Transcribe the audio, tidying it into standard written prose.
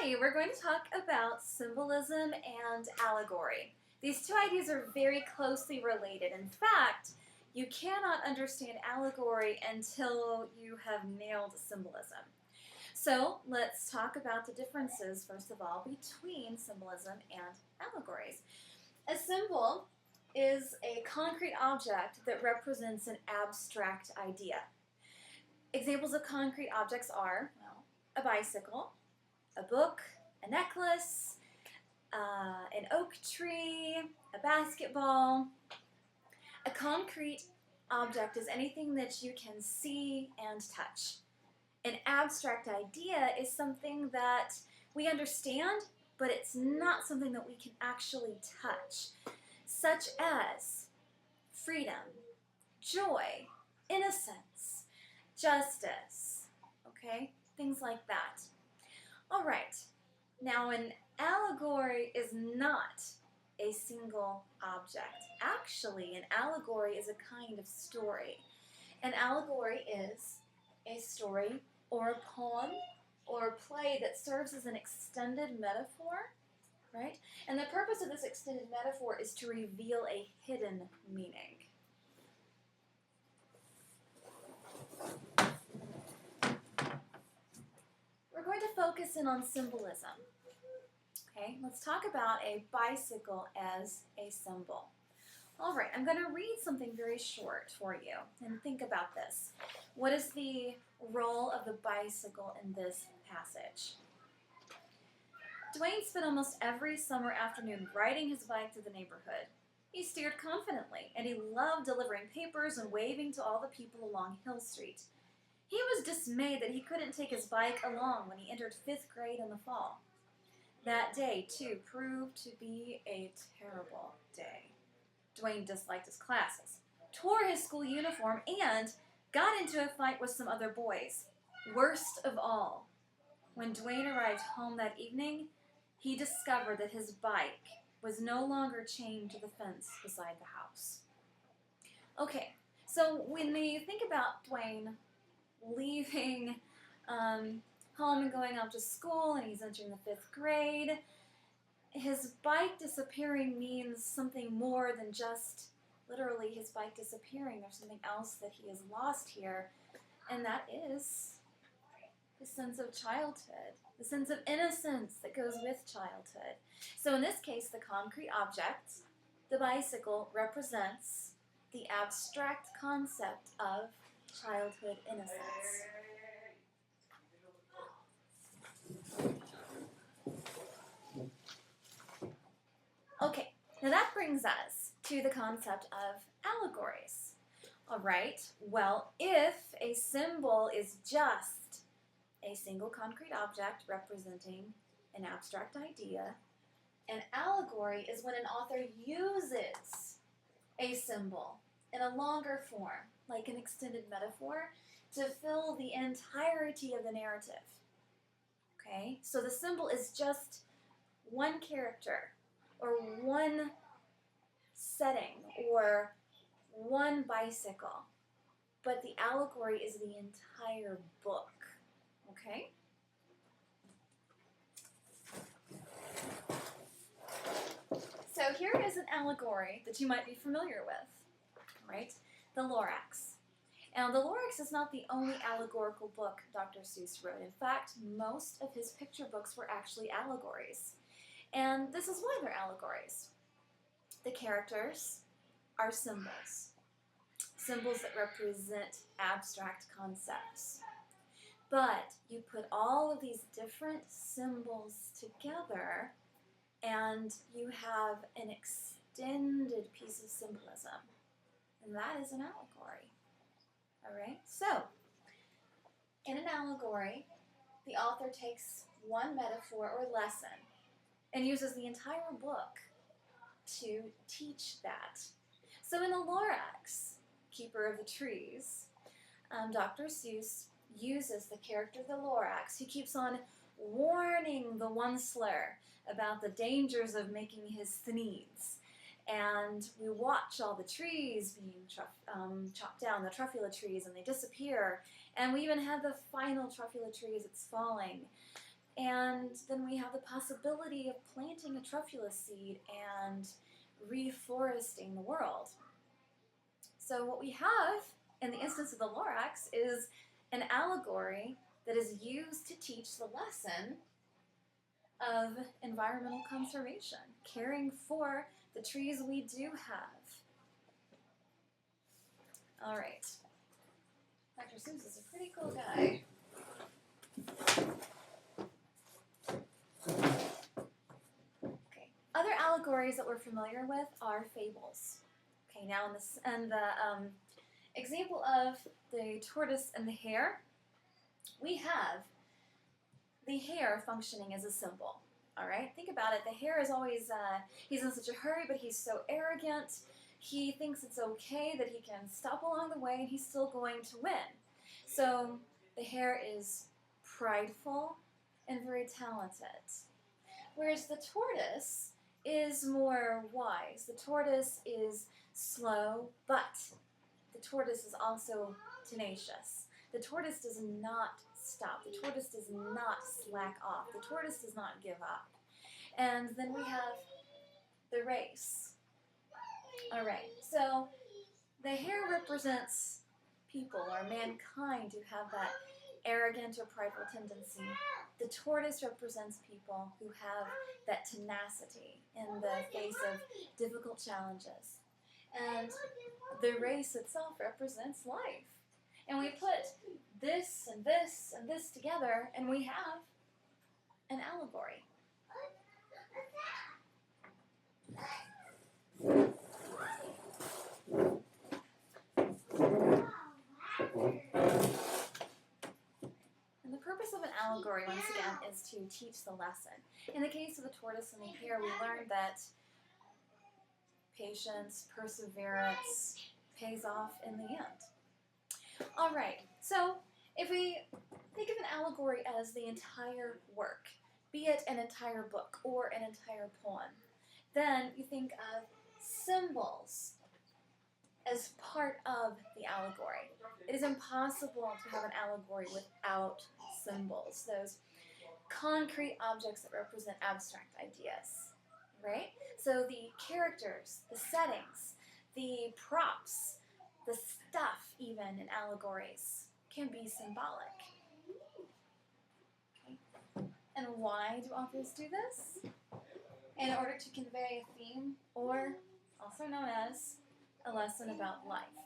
Hi, we're going to talk about symbolism and allegory. These two ideas are very closely related. In fact, you cannot understand allegory until you have nailed symbolism. So let's talk about the differences, first of all, between symbolism and allegories. A symbol is a concrete object that represents an abstract idea. Examples of concrete objects are, well, a bicycle, a book, a necklace, an oak tree, a basketball. A concrete object is anything that you can see and touch. An abstract idea is something that we understand, but it's not something that we can actually touch, such as freedom, joy, innocence, justice, okay? Things like that. All right, now an allegory is not a single object. Actually, an allegory is a kind of story. An allegory is a story or a poem or a play that serves as an extended metaphor, right? And the purpose of this extended metaphor is to reveal a hidden meaning. We're going to focus in on symbolism. Okay, let's talk about a bicycle as a symbol. All right, I'm going to read something very short for you, and think about this. What is the role of the bicycle in this passage? Dwayne spent almost every summer afternoon riding his bike to the neighborhood. He steered confidently, and he loved delivering papers and waving to all the people along Hill Street. He was dismayed that he couldn't take his bike along when he entered 5th grade in the fall. That day, too, proved to be a terrible day. Dwayne disliked his classes, tore his school uniform, and got into a fight with some other boys. Worst of all, when Dwayne arrived home that evening, he discovered that his bike was no longer chained to the fence beside the house. Okay, so when you think about Dwayne leaving home and going off to school, and he's entering the 5th grade, his bike disappearing means something more than just literally his bike disappearing. There's something else that he has lost here, and that is the sense of childhood, the sense of innocence that goes with childhood. So in this case, the concrete object, the bicycle, represents the abstract concept of childhood innocence. Okay, now that brings us to the concept of allegories. All right, well, if a symbol is just a single concrete object representing an abstract idea, an allegory is when an author uses a symbol in a longer form, like an extended metaphor, to fill the entirety of the narrative. Okay, so the symbol is just one character, or one setting, or one bicycle, but the allegory is the entire book. Okay? So here is an allegory that you might be familiar with, right? The Lorax. Now, the Lorax is not the only allegorical book Dr. Seuss wrote. In fact, most of his picture books were actually allegories. And this is why they're allegories. The characters are symbols. Symbols that represent abstract concepts. But you put all of these different symbols together, and you have an extended piece of symbolism. And that is an allegory. All right? So, in an allegory, the author takes one metaphor or lesson and uses the entire book to teach that. So in the Lorax, Keeper of the Trees, Dr. Seuss uses the character of the Lorax, who keeps on warning the Onceler about the dangers of making his sneeze. And we watch all the trees being chopped down, the truffula trees, and they disappear. And we even have the final truffula tree as it's falling. And then we have the possibility of planting a truffula seed and reforesting the world. So what we have in the instance of the Lorax is an allegory that is used to teach the lesson of environmental conservation, caring for the trees we do have. All right. Dr. Seuss is a pretty cool guy. Okay. Other allegories that we're familiar with are fables. Okay, now in the example of the tortoise and the hare, we have the hare functioning as a symbol. All right, think about it. The hare is always, he's in such a hurry, but he's so arrogant. He thinks it's okay that he can stop along the way and he's still going to win. So the hare is prideful and very talented. Whereas the tortoise is more wise. The tortoise is slow, but the tortoise is also tenacious. The tortoise does not stop. The tortoise does not slack off. The tortoise does not give up. And then we have the race. All right, so the hare represents people or mankind who have that arrogant or prideful tendency. The tortoise represents people who have that tenacity in the face of difficult challenges. And the race itself represents life. And we put this and this and this together, and we have an allegory. And the purpose of an allegory, once again, is to teach the lesson. In the case of the tortoise and the hare, we learned that patience, perseverance pays off in the end. All right, so if we think of an allegory as the entire work, be it an entire book or an entire poem, then you think of symbols as part of the allegory. It is impossible to have an allegory without symbols, those concrete objects that represent abstract ideas, right? So the characters, the settings, the props, the stuff even in allegories can be symbolic. Okay. And why do authors do this? In order to convey a theme, or also known as a lesson about life.